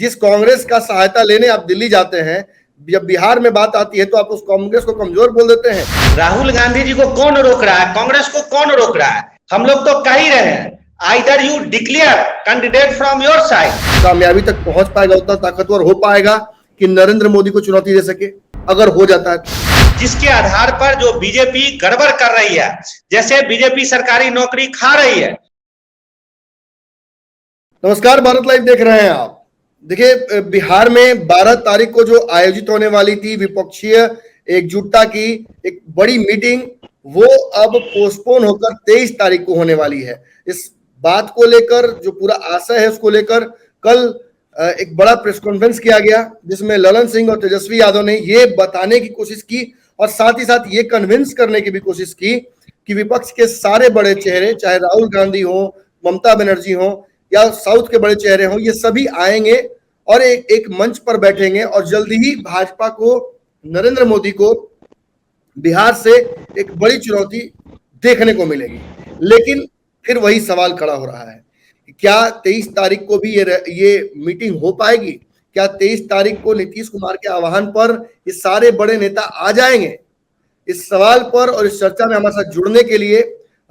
जिस कांग्रेस का सहायता लेने आप दिल्ली जाते हैं, जब बिहार में बात आती है तो आप उस कांग्रेस को कमजोर बोल देते हैं। राहुल गांधी जी को कौन रोक रहा है? कांग्रेस को कौन रोक रहा है? हम लोग तो कह ही रहे हैं, either you declare candidate from your side. कामयाबी तक पहुंच पाएगा, उतना ताकतवर हो पाएगा कि नरेंद्र मोदी को चुनौती दे सके, अगर हो जाता है। जिसके आधार पर जो बीजेपी गड़बड़ कर रही है, जैसे बीजेपी सरकारी नौकरी खा रही है। नमस्कार, भारत लाइव देख रहे हैं आप। देखिए, बिहार में 12 तारीख को जो आयोजित होने वाली थी विपक्षीय एकजुटता की एक बड़ी मीटिंग, वो अब पोस्टपोन होकर 23 तारीख को होने वाली है। इस बात को लेकर जो पूरा आशय है उसको लेकर कल एक बड़ा प्रेस कॉन्फ्रेंस किया गया, जिसमें ललन सिंह और तेजस्वी यादव ने ये बताने की कोशिश की और साथ ही साथ ये कन्विंस करने की भी कोशिश की कि विपक्ष के सारे बड़े चेहरे, चाहे राहुल गांधी हो, ममता बनर्जी हो या साउथ के बड़े चेहरे हों, ये सभी आएंगे और एक मंच पर बैठेंगे और जल्दी ही भाजपा को, नरेंद्र मोदी को बिहार से एक बड़ी चुनौती देखने को मिलेगी। लेकिन फिर वही सवाल खड़ा हो रहा है, क्या 23 तारीख को भी ये मीटिंग हो पाएगी? क्या 23 तारीख को नीतीश कुमार के आह्वान पर ये सारे बड़े नेता आ जाएंगे? इस सवाल पर और इस चर्चा में हमारे साथ जुड़ने के लिए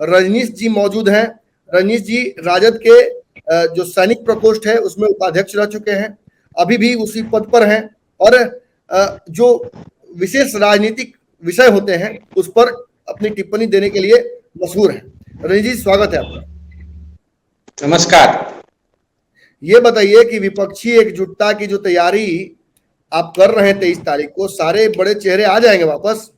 रजनीश जी मौजूद हैं। रजनीश जी राजद के जो सैनिक प्रकोष्ठ है उसमें उपाध्यक्ष रह चुके हैं, अभी भी उसी पद पर हैं और जो विशेष राजनीतिक विषय होते हैं उस पर अपनी टिप्पणी देने के लिए मशहूर हैं। रजनीश जी, स्वागत है आपका। नमस्कार। ये बताइए कि विपक्षी एकजुटता की जो तैयारी आप कर रहे हैं 23 तारीख को, सारे बड़े चेहरे आ जाएंगे वापस?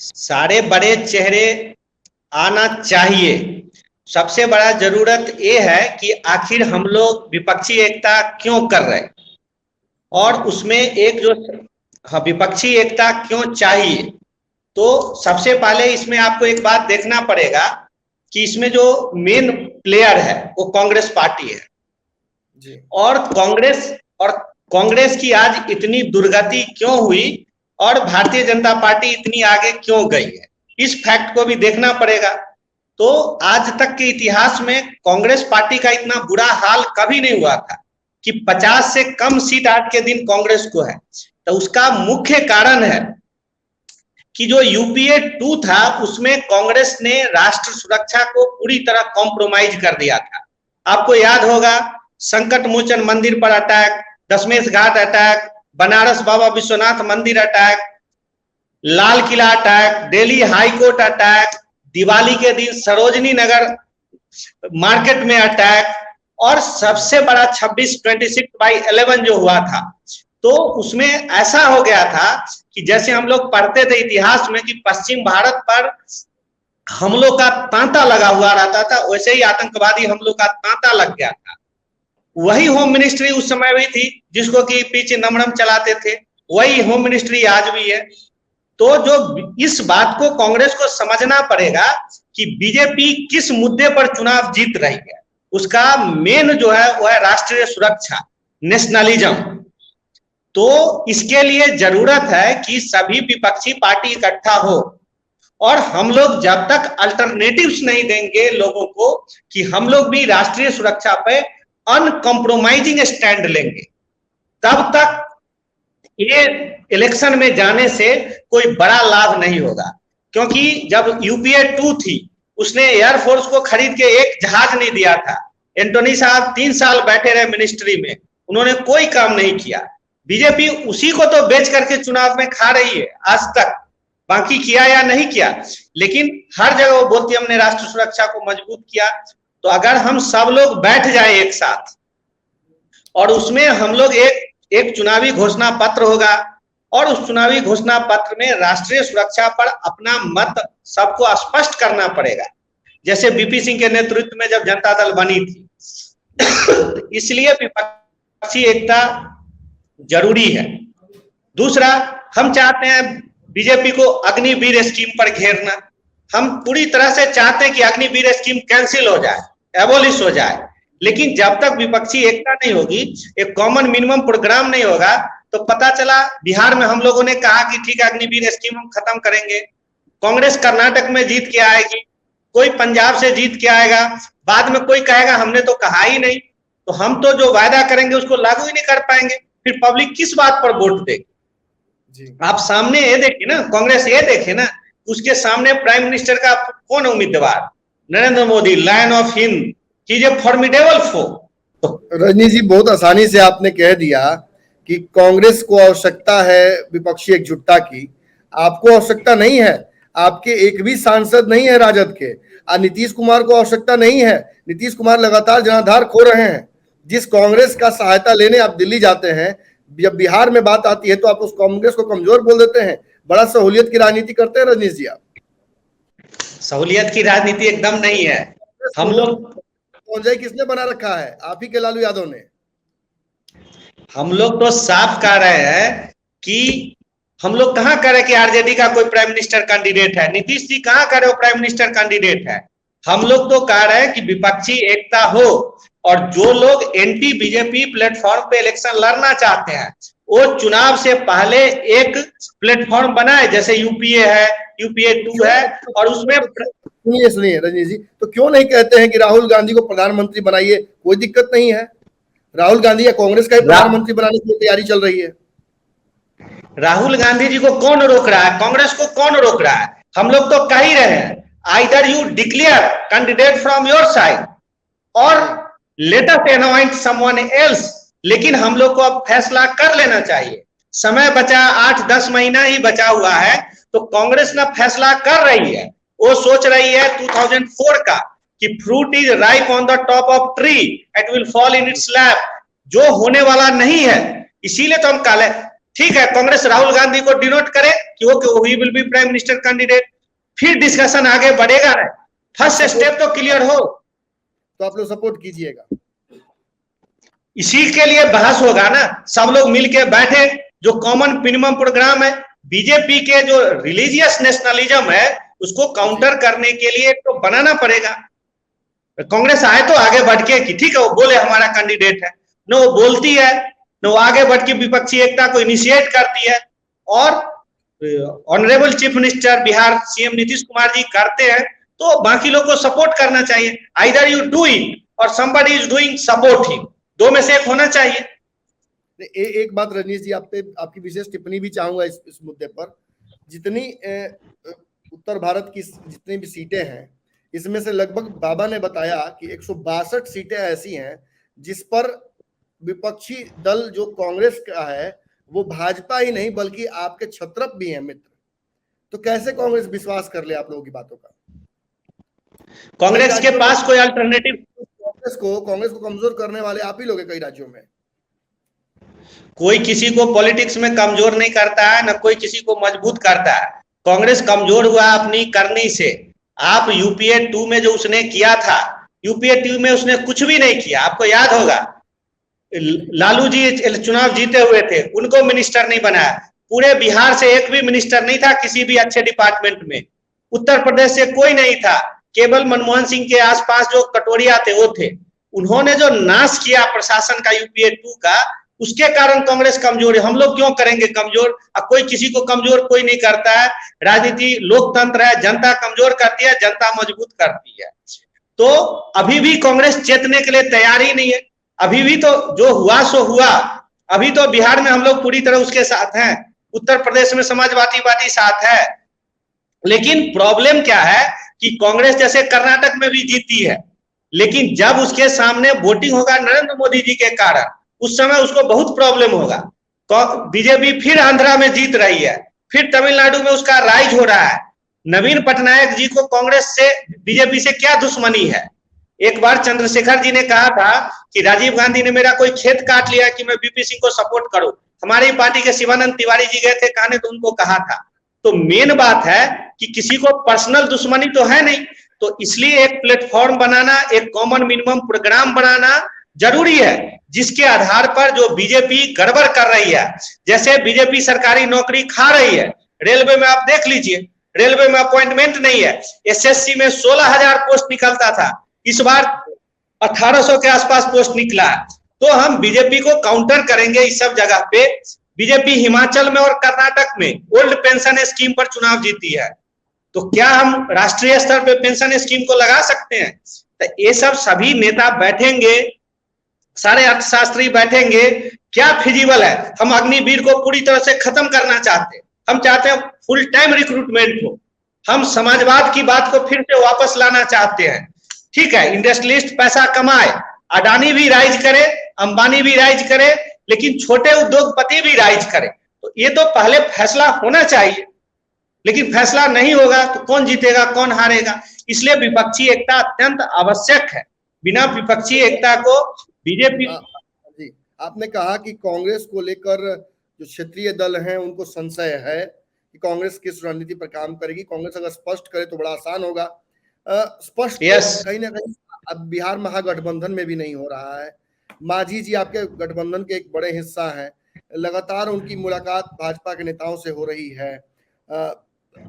सारे बड़े चेहरे आना चाहिए। सबसे बड़ा जरूरत ये है कि आखिर हम लोग विपक्षी एकता क्यों कर रहे हैं और उसमें एक जो विपक्षी एकता क्यों चाहिए। तो सबसे पहले इसमें आपको एक बात देखना पड़ेगा कि इसमें जो मेन प्लेयर है वो कांग्रेस पार्टी है जी। और कांग्रेस की आज इतनी दुर्गति क्यों हुई और भारतीय जनता पार्टी इतनी आगे क्यों गई है, इस फैक्ट को भी देखना पड़ेगा। तो आज तक के इतिहास में कांग्रेस पार्टी का इतना बुरा हाल कभी नहीं हुआ था कि 50 से कम सीट आज के दिन कांग्रेस को है। तो उसका मुख्य कारण है कि जो यूपीए 2 था उसमें कांग्रेस ने राष्ट्र सुरक्षा को पूरी तरह कॉम्प्रोमाइज कर दिया था। आपको याद होगा, संकट मोचन मंदिर पर अटैक, दशमेश घाट अटैक, बनारस बाबा विश्वनाथ मंदिर attack, Lal Qila attack, Delhi high court attack, Diwali के दिन सरोजनी नगर मार्केट में अटैक और सबसे बड़ा 26/11 जो हुआ था। तो उसमें ऐसा हो गया था कि जैसे हम लोग पढ़ते थे इतिहास में कि पश्चिम भारत पर हमलों का तांता लगा हुआ रहता था, वैसे ही आतंकवादी हमलों का तांता लग गया था। वही होम मिनिस्ट्री उस समय भी थी जिसको कि पीछे नमरम चलाते थे, वही होम मिनिस्ट्री आज भी है। तो जो इस बात को कांग्रेस को समझना पड़ेगा कि बीजेपी किस मुद्दे पर चुनाव जीत रही है। उसका मेन जो है वो है राष्ट्रीय सुरक्षा, नेशनलिज्म। तो इसके लिए जरूरत है कि सभी विपक्षी पार्टी इकट्ठा हो और हम लोग जब तक अल्टरनेटिव्स नहीं देंगे लोगों को कि हम लोग भी राष्ट्रीय सुरक्षा पे अनकॉम्प्रोमाइजिंग स्टैंड लेंगे, तब तक ये इलेक्शन में जाने से कोई बड़ा लाभ नहीं होगा। क्योंकि जब यूपीए 2 थी उसने एयरफोर्स को खरीद के एक जहाज नहीं दिया था। एंटोनी साहब 3 साल बैठे रहे मिनिस्ट्री में, उन्होंने कोई काम नहीं किया। बीजेपी उसी को तो बेच करके चुनाव में खा रही है आज तक, बाकी किया या नहीं किया, लेकिन हर जगह वो बोलती हमने राष्ट्र सुरक्षा को मजबूत किया। तो अगर हम सब लोग बैठ जाए एक साथ और उसमें हम लोग एक चुनावी घोषणा पत्र होगा और उस चुनावी घोषणा पत्र में राष्ट्रीय सुरक्षा पर अपना मत सबको स्पष्ट करना पड़ेगा, जैसे बीपी सिंह के नेतृत्व में जब जनता दल बनी थी। इसलिए विपक्षी एकता जरूरी है। दूसरा, हम चाहते हैं बीजेपी को अग्निवीर स्कीम पर घेरना। हम पूरी तरह से चाहते हैं कि अग्निवीर स्कीम कैंसिल हो जाए, एबोलिश हो जाए, लेकिन जब तक विपक्षी एकता नहीं होगी, एक कॉमन मिनिमम प्रोग्राम नहीं होगा, तो पता चला बिहार में हम लोगों ने कहा कि ठीक है अग्निवीर स्कीम हम खत्म करेंगे, कांग्रेस कर्नाटक में जीत के आएगी, कोई पंजाब से जीत के आएगा, बाद में कोई कहेगा हमने तो कहा ही नहीं। तो हम तो जो वायदा करेंगे उसको लागू ही नहीं कर पाएंगे, फिर पब्लिक किस बात पर वोट देगी। आप सामने ये देखिए ना, कांग्रेस ये देखे ना, उसके सामने प्राइम मिनिस्टर का कौन उम्मीदवार, Narendra Modi, lion of Hind, he is a formidable foe. Rajni ji, बहुत आसानी से आपने कह दिया कि कांग्रेस को आवश्यकता है विपक्षी एकजुटता की, आपको आवश्यकता नहीं है। आपके एक भी सांसद नहीं है राजद के। नीतीश कुमार को आवश्यकता नहीं है। नीतीश कुमार लगातार जनाधार खो रहे हैं। जिस कांग्रेस का सहायता लेने आप दिल्ली जाते हैं, जब बिहार में बात आती है तो आप उस कांग्रेस को कमजोर बोल देते हैं। बड़ा सहूलियत की राजनीति करते हैं रजनीश जी आप। सहूलियत की राजनीति एकदम नहीं है। हम लोग कौन किसने बना रखा है? आप ही के लालू यादव ने। हम लोग तो साफ कह रहे हैं कि हम लोग कहां कह रहे हैं कि आरजेडी का कोई प्राइम मिनिस्टर कैंडिडेट है, नीतीश जी कहां कह रहे हो प्राइम मिनिस्टर कैंडिडेट है। हम लोग तो कह रहे हैं कि विपक्षी एकता हो, और जो लोग एंटी बीजेपी प्लेटफॉर्म पे इलेक्शन लड़ना चाहते हैं वो चुनाव से पहले एक प्लेटफॉर्म बनाए, जैसे यूपीए है, यूपीए 2 है, और उसमें सुनिए रजनीश जी, तो क्यों नहीं कहते हैं कि राहुल गांधी को प्रधानमंत्री बनाइए? कोई दिक्कत नहीं है। राहुल गांधी या कांग्रेस का ही प्रधानमंत्री बनाने की तैयारी चल रही है। राहुल गांधी जी को कौन रोक रहा है? कांग्रेस को कौन रोक रहा है? हम लोग तो कह ही रहे हैं, either you declare candidate from your side or let us anoint someone else. लेकिन हम लोग को अब फैसला कर लेना चाहिए। समय बचा, 8-10 महीना ही बचा हुआ है, तो कांग्रेस ना फैसला कर रही है। वो सोच रही है 2004 का कि fruit is ripe on the top of tree, it will fall in its lap, जो होने वाला नहीं है। इसीलिए तो हम कह, ठीक है, कांग्रेस राहुल गांधी को डिनोट करे कि वो he will be prime minister candidate, फिर डिस्कशन आगे बढ़ेगा ना। फर्स्ट स्टेप तो क्लियर हो तो आप लोग सपोर्ट कीजिएगा। इसी के लिए बहस होगा ना, सब लोग मिलके बैठे, जो कॉमन मिनिमम प्रोग्राम है। बीजेपी के जो रिलीजियस नेशनलिज्म है उसको काउंटर करने के लिए तो बनाना पड़ेगा। कांग्रेस आए तो आगे बढ़ के कि ठीक है, वो बोले हमारा कैंडिडेट है, न वो बोलती है, न वो आगे बढ़ के विपक्षी एकता को इनिशिएट करती है। और honourable chief minister Bihar CM Nitish Kumar ji करते हैं, तो बाकी लोग को सपोर्ट करना चाहिए। Either you do it or somebody is doing, support him, दो में से एक होना चाहिए। एक बात रजनीश जी, आपकी विशेष टिप्पणी भी चाहूंगा इस मुद्दे पर। जितनी उत्तर भारत की जितनी भी सीटें हैं, इसमें से लगभग बाबा ने बताया कि 162 सीटें ऐसी हैं जिस पर विपक्षी दल जो कांग्रेस का है वो भाजपा ही नहीं बल्कि आपके छत्रप भी हैं मित्र। तो कैसे कांग्रेस विश्वास कर ले आप लोगों की बातों का? कांग्रेस के पास कोई अल्टरनेटिव, कांग्रेस को कमजोर करने वाले आप ही लोग हैं कई राज्यों में। कोई किसी को पॉलिटिक्स में कमजोर नहीं करता है, न कोई किसी को मजबूत करता है। कांग्रेस कमजोर हुआ अपनी करनी से। आप यूपीए 2 में जो उसने किया था, यूपीए 2 में उसने कुछ भी नहीं किया। आपको याद होगा, लालू जी चुनाव जीते हुए थे, उनको मिनिस्टर नहीं बनाया। पूरे बिहार से एक भी मिनिस्टर नहीं था किसी भी अच्छे डिपार्टमेंट में। उत्तर प्रदेश से कोई नहीं था, केवल मनमोहन सिंह के आसपास जो कटोरिया थे वो थे। उन्होंने जो नाश किया प्रशासन का यूपीए 2 का, उसके कारण कांग्रेस कमजोर है। हम लोग क्यों करेंगे कमजोर? अब कोई किसी को कमजोर कोई नहीं करता है। राजनीति लोकतंत्र है, जनता कमजोर करती है, जनता मजबूत करती है। तो अभी भी कांग्रेस चेतने के लिए तैयार ही नहीं है। अभी भी तो जो हुआ सो हुआ। अभी तो बिहार में हम लोग पूरी तरह उसके साथ हैं, उत्तर प्रदेश में समाजवादी पार्टी साथ है। लेकिन प्रॉब्लम क्या है कि कांग्रेस जैसे कर्नाटक में भी जीती है, लेकिन जब उसके सामने वोटिंग होगा नरेंद्र मोदी जी के कारण, उस समय उसको बहुत प्रॉब्लम होगा। बीजेपी फिर आंध्रा में जीत रही है, फिर तमिलनाडु में उसका राइज हो रहा है। नवीन पटनायक जी को कांग्रेस से, बीजेपी से क्या दुश्मनी है? एक बार चंद्रशेखर जी ने कहा था कि राजीव गांधी ने मेरा कोई खेत काट लिया कि मैं बीपी सिंह को सपोर्ट करूं। हमारी पार्टी के शिवानंद तिवारी जी गए थे कहने, तो उनको कहा था। तो मेन बात है कि किसी को पर्सनल दुश्मनी तो है नहीं, तो इसलिए एक प्लेटफॉर्म बनाना, एक कॉमन मिनिमम प्रोग्राम बनाना जरूरी है, जिसके आधार पर जो बीजेपी गड़बड़ कर रही है, जैसे बीजेपी सरकारी नौकरी खा रही है। रेलवे में आप देख लीजिए, रेलवे में अपॉइंटमेंट नहीं है। एसएससी में 16,000 पोस्ट निकलता था, इस बार 1800 के आसपास पोस्ट निकला है। तो हम बीजेपी को काउंटर करेंगे इस सब जगह पे। बीजेपी हिमाचल में और कर्नाटक में ओल्ड पेंशन स्कीम पर चुनाव जीती है, तो क्या हम राष्ट्रीय स्तर पे पेंशन स्कीम को लगा सकते हैं? तो ये सब सभी नेता बैठेंगे, सारे अर्थशास्त्री बैठेंगे, क्या फिजिबल है। हम अग्निवीर को पूरी तरह से खत्म करना चाहते हैं, हम चाहते हैं फुल टाइम रिक्रूटमेंट हो, हम समाजवाद की बात को फिर से वापस लाना चाहते हैं। ठीक है, इंडस्ट्रियलिस्ट पैसा कमाए, अडानी भी राइज करे, अंबानी भी राइज करे, लेकिन छोटे उद्योगपति भी राइज करे। तो ये तो पहले फैसला होना चाहिए, लेकिन फैसला नहीं होगा तो कौन जीतेगा, कौन हारेगा। इसलिए विपक्षी एकता अत्यंत आवश्यक है। बिना विपक्षी एकता को बीजेपी। जी, आपने कहा कि कांग्रेस को लेकर जो क्षेत्रीय दल हैं उनको संशय है कि कांग्रेस किस रणनीति पर काम करेगी। कांग्रेस अगर स्पष्ट करे तो बड़ा आसान होगा। स्पष्ट तो कहीं ना कहीं अब बिहार महागठबंधन में भी नहीं हो रहा है। मांझी जी आपके गठबंधन के एक बड़े हिस्सा हैं, लगातार उनकी मुलाकात भाजपा के नेताओं से हो रही है।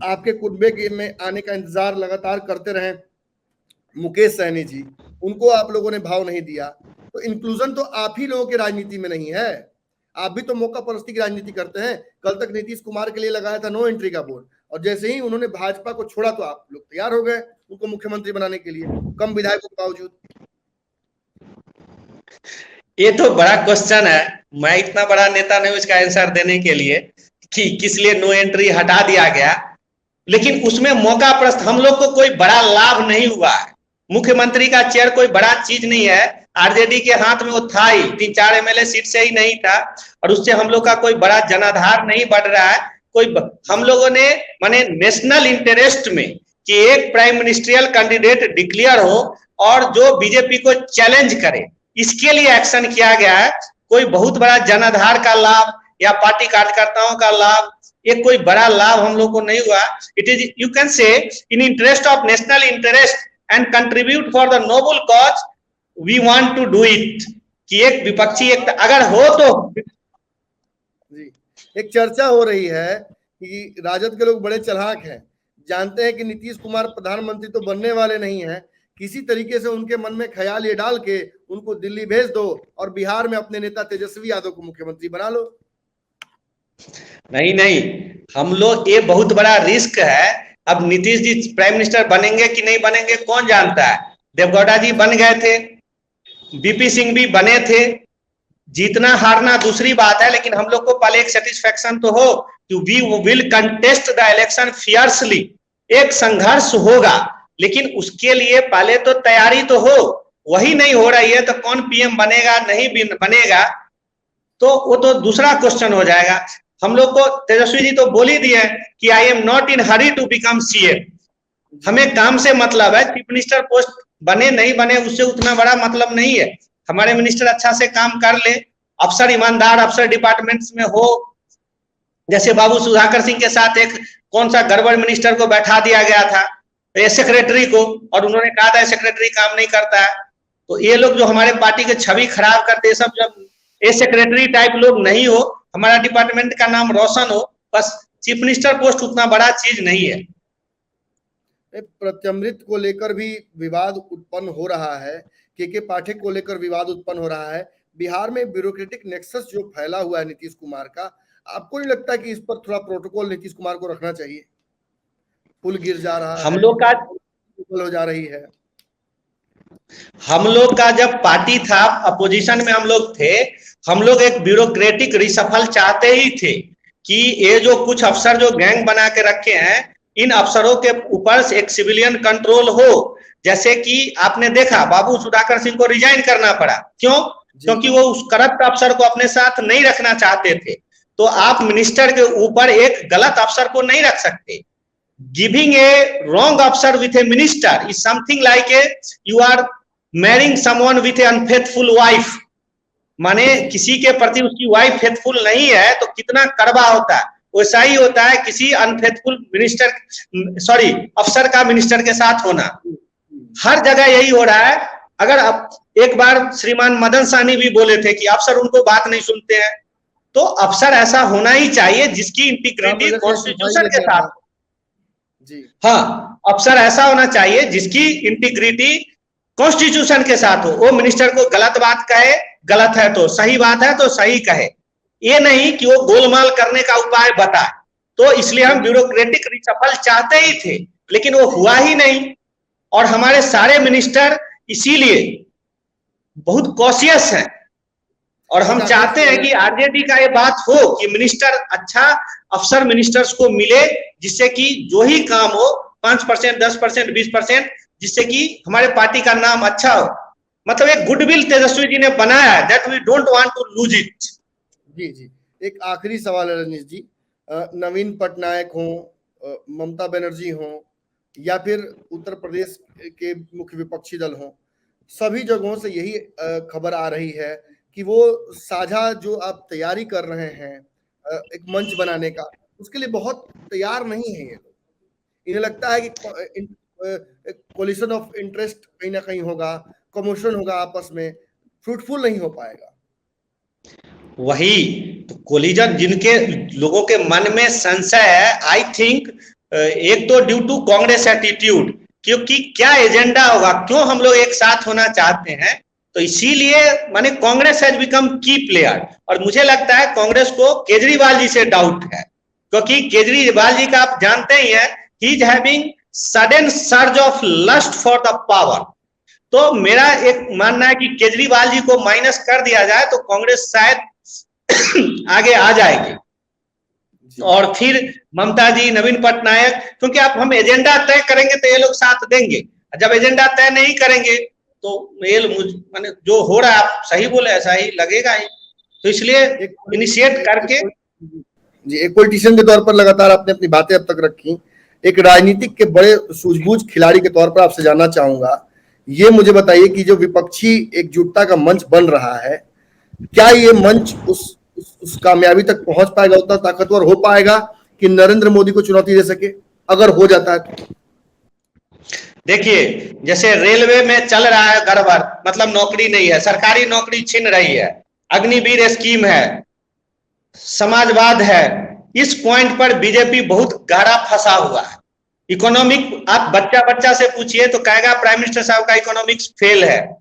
आपके कुनबे में आने का इंतजार लगातार करते रहे मुकेश सहनी जी, उनको आप लोगों ने भाव नहीं दिया। तो इंक्लूजन तो आप ही लोगों की राजनीति में नहीं है, आप भी तो मौका परस्ती की राजनीति करते हैं। कल तक नीतीश कुमार के लिए लगाया था नो एंट्री का बोर्ड, और जैसे ही उन्होंने भाजपा को छोड़ा तो आप लोग तैयार हो गए उनको मुख्यमंत्री बनाने के लिए, कम विधायकों के बावजूद। ये तो बड़ा क्वेश्चन है, मैं इतना बड़ा नेता नहीं उसका आंसर देने के लिए कि किस लिए नो एंट्री हटा दिया गया। लेकिन उसमें मौका प्रस्त हम लोग को कोई बड़ा लाभ नहीं हुआ है। मुख्यमंत्री का चेयर कोई बड़ा चीज नहीं है, आरजेडी के हाथ में वो था ही, 3-4 एमएलए सीट से ही नहीं था, और उससे हम लोग का कोई बड़ा जनाधार नहीं बढ़ रहा है। कोई हम लोगों ने माने नेशनल इंटरेस्ट में कि एक प्राइम मिनिस्ट्रियल कैंडिडेट डिक्लेयर हो और जो बीजेपी को चैलेंज करे, इसके लिए एक्शन किया गया है। कोई बहुत बड़ा जनाधार का लाभ या पार्टी कार्यकर्ताओं का लाभ, ये कोई बड़ा लाभ हम लोग को नहीं हुआ। It is you can say in interest of national interest and contribute for the noble cause we want to do it. कि एक विपक्षी एक अगर हो तो जी, एक चर्चा हो रही है कि राजद के लोग बड़े चालाक हैं, जानते हैं कि नीतीश कुमार प्रधानमंत्री तो बनने वाले नहीं हैं, किसी तरीके से उनके मन में ख्याल ये डाल के उनको दिल्ली भेज दो और बिहार में अपने नेता तेजस्वी यादव को मुख्यमंत्री बना लो। नहीं, हम लोग, ये बहुत बड़ा रिस्क है। अब नीतीश जी प्राइम मिनिस्टर बनेंगे कि नहीं बनेंगे कौन जानता है। देवगौड़ा जी बन गए थे, बीपी सिंह भी बने थे। जीतना हारना दूसरी बात है, लेकिन हम लोग को पहले एक सेटिस्फेक्शन तो हो कि we will contest the election fiercely. एक संघर्ष होगा, लेकिन उसके लिए पहले तो तैयारी तो हो। वही नहीं हो रही है तो कौन पीएम बनेगा नहीं बनेगा, तो वो तो दूसरा क्वेश्चन हो जाएगा। हम लोग को तेजस्वी जी तो बोल ही दिए कि I am not in hurry to become CM. हमें काम से मतलब है, चीफ मिनिस्टर पोस्ट बने नहीं बने उससे उतना बड़ा मतलब नहीं है। हमारे मिनिस्टर अच्छा से काम कर ले, अफसर ईमानदार अफसर डिपार्टमेंट्स में हो। जैसे बाबू सुधाकर सिंह के साथ एक कौन सा गड़बड़ मिनिस्टर को बैठा दिया गया था, सेक्रेटरी को, और उन्होंने कहा था सेक्रेटरी काम नहीं करता है। तो ये लोग जो हमारे पार्टी की छवि खराब करते, सब जब ये सेक्रेटरी टाइप लोग नहीं हो, हमारा डिपार्टमेंट का नाम रोशन हो, बस चीफ मिनिस्टर पोस्ट उतना बड़ा चीज नहीं है। प्रत्यमृत को लेकर भी विवाद उत्पन्न हो रहा है, के पाठक को लेकर विवाद उत्पन्न हो रहा है। बिहार में ब्यूरोक्रेटिक नेक्सस जो फैला हुआ है नीतीश कुमार का, आपको नहीं लगता कि इस पर थोड़ा प्रोटोकॉल नीतीश कुमार को रखना चाहिए? पुल गिर जा रहा है, हम लोग का हो जा रही है। हम लोग का जब पार्टी था, अपोजिशन में हम लोग थे, हम लोग एक ब्यूरोक्रेटिक रिसफल चाहते ही थे कि ये जो कुछ अफसर जो गैंग बना के रखे हैं, इन अफसरों के ऊपर एक सिविलियन कंट्रोल हो। जैसे कि आपने देखा बाबू सुधाकर सिंह को रिजाइन करना पड़ा, क्यों? क्योंकि वो उस करप्ट अफसर को अपने साथ नहीं रखना चाहते थे। तो आप मिनिस्टर के ऊपर एक गलत अफसर को नहीं रख सकते। गिविंग ए रॉन्ग अफसर with a minister is something like a you are marrying someone with a unfaithful wife. माने किसी के प्रति उसकी वाइफ फेथफुल नहीं है तो कितना कड़वा होता है, वैसा ही होता है किसी अनफेथफुल मिनिस्टर, सॉरी अफसर का मिनिस्टर के साथ होना। हर जगह यही हो रहा है। अगर अब एक बार श्रीमान मदन सहनी भी बोले थे कि अफसर उनको बात नहीं सुनते हैं, तो अफसर ऐसा होना ही चाहिए जिसकी इंटीग्रिटी कॉन्स्टिट्यूशन के साथ। जी हाँ, अफसर ऐसा होना चाहिए जिसकी इंटीग्रिटी कॉन्स्टिट्यूशन के साथ हो। वो मिनिस्टर को गलत बात कहे, गलत है तो सही बात है तो सही कहे, ये नहीं कि वो गोलमाल करने का उपाय बताए। तो इसलिए हम ब्यूरोक्रेटिक रिसफल चाहते ही थे, लेकिन वो हुआ ही नहीं। और हमारे सारे मिनिस्टर इसीलिए बहुत कॉशियस हैं और हम चाहते हैं कि आरजेडी का ये बात हो कि मिनिस्टर अच्छा अफसर मिनिस्टर्स को मिले, जिससे कि जो ही काम हो 5%, 10%, 20%, जिससे कि हमारे पार्टी का नाम अच्छा हो। मतलब एक गुडविल तेजस्वी जी ने बनाया है, that we don't want to lose it. जी जी, एक आखिरी सवाल है रजनीश जी, नवीन पटनायक हो, ममता बनर्जी हो, या फिर उत्तर प्रदेश के मुख्य विपक्षी दल हो, सभी जगहों से यही खबर आ रही है कि वो साझा जो आप तैयारी कर रहे हैं एक मंच बनाने का, उसके लिए बहुत तैयार नहीं है ये लोग। इन्हें लगता है कि कोलिशन ऑफ इंटरेस्ट कहीं ना कहीं होगा, कमोशन होगा आपस में, फ्रूटफुल नहीं हो पाएगा। वही तो कोलिजन जिनके लोगों के मन में संशय है, आई थिंक एक तो ड्यू टू कांग्रेस एटीट्यूड, क्योंकि क्या एजेंडा होगा, क्यों हम लोग एक साथ होना चाहते हैं, तो इसीलिए माने कांग्रेस हैज बिकम की प्लेयर। और मुझे लगता है कांग्रेस को केजरीवाल जी से डाउट है, क्योंकि केजरीवाल जी का आप जानते ही हैं, he is having sudden surge of lust for the power. तो मेरा एक मानना है कि केजरीवाल जी को माइनस कर दिया जाए तो कांग्रेस शायद आगे आ जाएगी। और फिर ममता जी, नवीन पटनायक, क्योंकि आप हम एजेंडा तय करेंगे तो ये लोग साथ देंगे, जब एजेंडा तय नहीं करेंगे तो माने जो हो रहा है, आप सही बोले, ऐसा ही लगेगा ही। तो इसलिए इनिशिएट करके जी, एक पॉलिटिशियन के तौर पर लगातार आपने अपनी बातें अब तक रखी, एक राजनीतिक के बड़े सूझबूझ खिलाड़ी के तौर पर आपसे जानना चाहूंगा, ये मुझे बताइए कि जो विपक्षी एकजुटता का मंच बन रहा है, क्या ये मंच उस कामयाबी तक पहुंच पाएगा, उतना ताकतवर हो पाएगा कि नरेंद्र मोदी को चुनौती दे सके, अगर हो जाता है तो? देखिए, जैसे रेलवे में चल रहा है गड़बड़, मतलब नौकरी नहीं है, सरकारी नौकरी छीन रही है, अग्निवीर स्कीम है, समाजवाद है, इस पॉइंट पर बीजेपी बहुत गहरा फंसा हुआ है। इकोनॉमिक आप बच्चा से पूछिए तो कहेगा प्राइम मिनिस्टर साहब का इकोनॉमिक्स फेल है।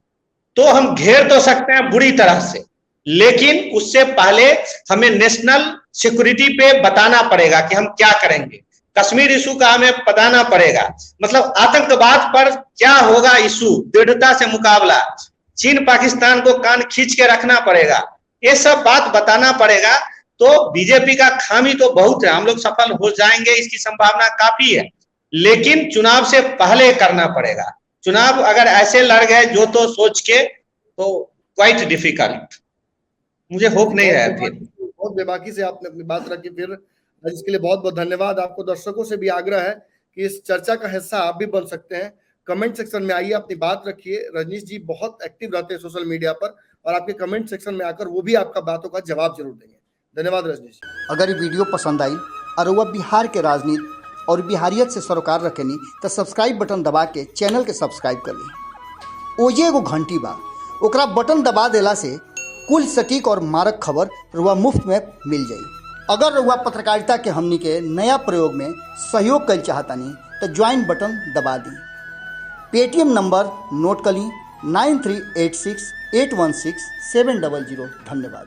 तो हम घेर तो सकते हैं बुरी तरह से, लेकिन उससे पहले हमें नेशनल सिक्योरिटी पे बताना पड़ेगा कि हम क्या करेंगे। कश्मीर इशू का हमें बताना पड़ेगा, मतलब आतंकवाद पर क्या होगा इशू, दृढ़ता से मुकाबला, चीन पाकिस्तान को कान खींच के रखना पड़ेगा, ये सब बात बताना पड़ेगा। तो बीजेपी का खामी तो बहुत है, हम लोग सफल हो जाएंगे इसकी संभावना काफी है, लेकिन चुनाव से पहले करना पड़ेगा। चुनाव अगर ऐसे लड़ गए जो तो सोच के, तो क्वाइट डिफिकल्ट, मुझे होप नहीं रहा। फिर बहुत बेबाकी से आपने अपनी बात रखी, फिर इसके लिए बहुत बहुत धन्यवाद। आपको दर्शकों से भी आग्रह है कि इस चर्चा का हिस्सा आप भी बन सकते हैं, कमेंट सेक्शन में आइए, अपनी बात रखिए। रजनीश जी बहुत एक्टिव रहते हैं सोशल मीडिया पर, और आपके कमेंट सेक्शन में आकर वो भी आपका बातों का जवाब जरूर देंगे। धन्यवाद रजनीश। अगर ये वीडियो पसंद आई और वह बिहार के राजनीति और बिहारियत से सरोकार रखेनी तो सब्सक्राइब बटन दबा के चैनल के सब्सक्राइब कर ली। ओजे एगो घंटी बा, ओकरा बटन दबा देला से कुल सटीक और मारक खबर रुआ मुफ्त में मिल जाई। अगर रुआ पत्रकारिता के हमनी के नया प्रयोग में सहयोग कर चाहतानी तो ज्वाइन बटन दबा दी। पेटीएम नंबर नोट कर ली 9386816700। धन्यवाद।